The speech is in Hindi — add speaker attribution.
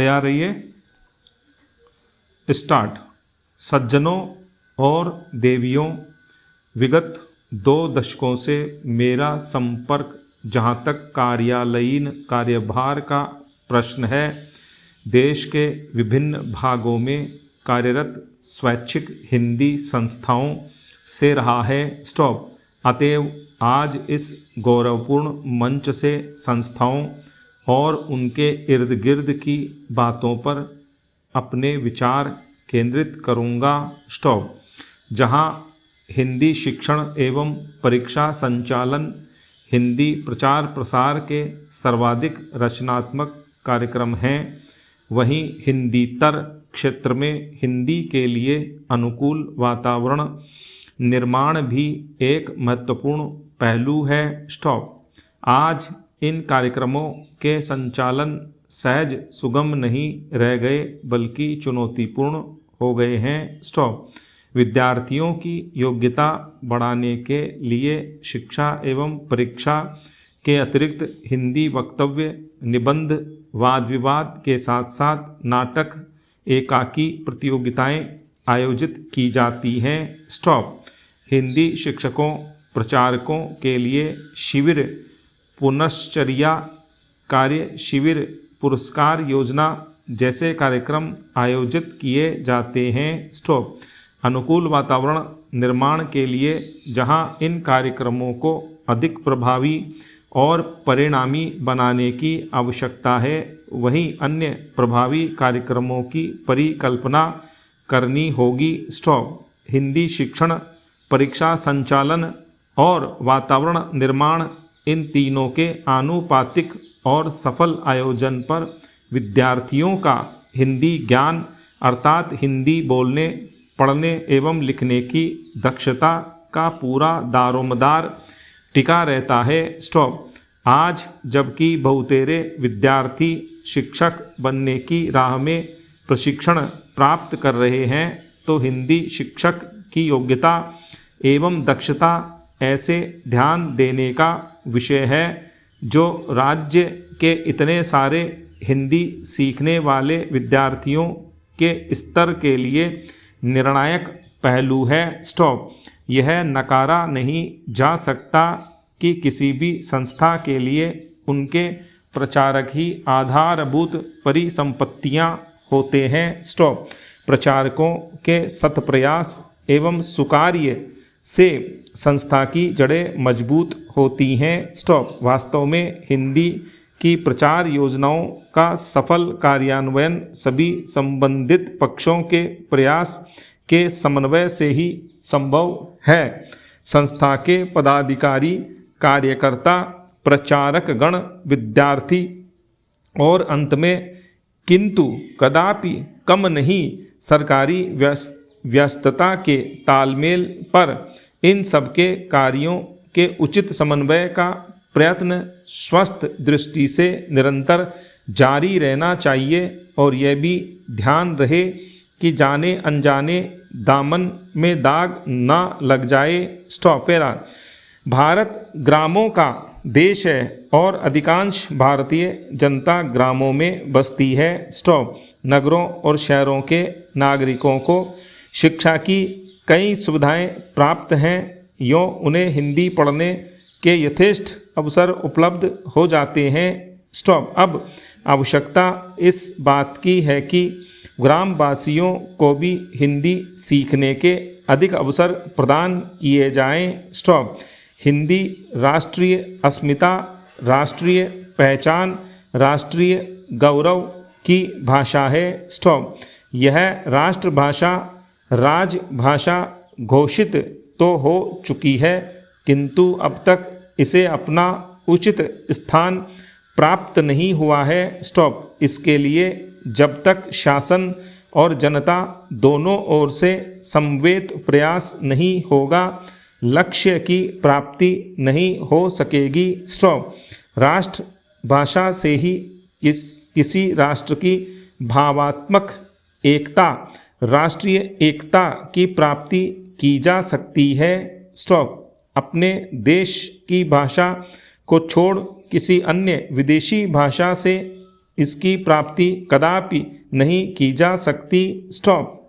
Speaker 1: तैयार रहिए। स्टार्ट। सज्जनों और देवियों, विगत 2 दशकों से मेरा संपर्क जहाँ तक कार्यालयीन कार्यभार का प्रश्न है, देश के विभिन्न भागों में कार्यरत स्वैच्छिक हिंदी संस्थाओं से रहा है। स्टॉप। अतएव आज इस गौरवपूर्ण मंच से संस्थाओं और उनके इर्द गिर्द की बातों पर अपने विचार केंद्रित करूँगा। स्टॉप। जहाँ हिंदी शिक्षण एवं परीक्षा संचालन हिंदी प्रचार प्रसार के सर्वाधिक रचनात्मक कार्यक्रम हैं, वहीं हिंदीतर क्षेत्र में हिंदी के लिए अनुकूल वातावरण निर्माण भी एक महत्वपूर्ण पहलू है। स्टॉप। आज इन कार्यक्रमों के संचालन सहज सुगम नहीं रह गए बल्कि चुनौतीपूर्ण हो गए हैं। स्टॉप। विद्यार्थियों की योग्यता बढ़ाने के लिए शिक्षा एवं परीक्षा के अतिरिक्त हिंदी वक्तव्य, निबंध, वाद विवाद के साथ साथ नाटक, एकाकी प्रतियोगिताएं आयोजित की जाती हैं। स्टॉप। हिंदी शिक्षकों प्रचारकों के लिए शिविर, पुनश्चर्या कार्य शिविर, पुरस्कार योजना जैसे कार्यक्रम आयोजित किए जाते हैं। स्टॉप। अनुकूल वातावरण निर्माण के लिए जहां इन कार्यक्रमों को अधिक प्रभावी और परिणामी बनाने की आवश्यकता है, वहीं अन्य प्रभावी कार्यक्रमों की परिकल्पना करनी होगी। स्टॉप। हिंदी शिक्षण, परीक्षा संचालन और वातावरण निर्माण, इन तीनों के आनुपातिक और सफल आयोजन पर विद्यार्थियों का हिंदी ज्ञान अर्थात हिंदी बोलने, पढ़ने एवं लिखने की दक्षता का पूरा दारोमदार टिका रहता है। स्टॉप। आज जबकि बहुतेरे विद्यार्थी शिक्षक बनने की राह में प्रशिक्षण प्राप्त कर रहे हैं, तो हिंदी शिक्षक की योग्यता एवं दक्षता ऐसे ध्यान देने का विषय है जो राज्य के इतने सारे हिंदी सीखने वाले विद्यार्थियों के स्तर के लिए निर्णायक पहलू है। स्टॉप। यह नकारा नहीं जा सकता कि किसी भी संस्था के लिए उनके प्रचारक ही आधारभूत परिसंपत्तियां होते हैं। स्टॉप। प्रचारकों के सत्प्रयास एवं सुकार्य से संस्था की जड़ें मजबूत होती हैं। स्टॉप। वास्तव में हिंदी की प्रचार योजनाओं का सफल कार्यान्वयन सभी संबंधित पक्षों के प्रयास के समन्वय से ही संभव है। संस्था के पदाधिकारी, कार्यकर्ता, प्रचारक गण, विद्यार्थी और अंत में किंतु कदापि कम नहीं सरकारी व्यस्तता के तालमेल पर इन सबके कार्यों के उचित समन्वय का प्रयत्न स्वस्थ दृष्टि से निरंतर जारी रहना चाहिए और यह भी ध्यान रहे कि जाने अनजाने दामन में दाग ना लग जाए। स्टॉप। भारत ग्रामों का देश है और अधिकांश भारतीय जनता ग्रामों में बसती है। स्टॉप। नगरों और शहरों के नागरिकों को शिक्षा की कई सुविधाएं प्राप्त हैं, यों उन्हें हिंदी पढ़ने के यथेष्ट अवसर उपलब्ध हो जाते हैं। स्टॉप। अब आवश्यकता इस बात की है कि ग्रामवासियों को भी हिंदी सीखने के अधिक अवसर प्रदान किए जाएं। स्टॉप। हिंदी राष्ट्रीय अस्मिता, राष्ट्रीय पहचान, राष्ट्रीय गौरव की भाषा है। स्टॉप। यह राष्ट्रभाषा, राजभाषा घोषित तो हो चुकी है, किंतु अब तक इसे अपना उचित स्थान प्राप्त नहीं हुआ है। स्टॉप। इसके लिए जब तक शासन और जनता दोनों ओर से समवेत प्रयास नहीं होगा, लक्ष्य की प्राप्ति नहीं हो सकेगी। स्टॉप। राष्ट्रभाषा से ही किसी राष्ट्र की भावात्मक एकता, राष्ट्रीय एकता की प्राप्ति की जा सकती है। स्टॉप। अपने देश की भाषा को छोड़ किसी अन्य विदेशी भाषा से इसकी प्राप्ति कदापि नहीं की जा सकती। स्टॉप।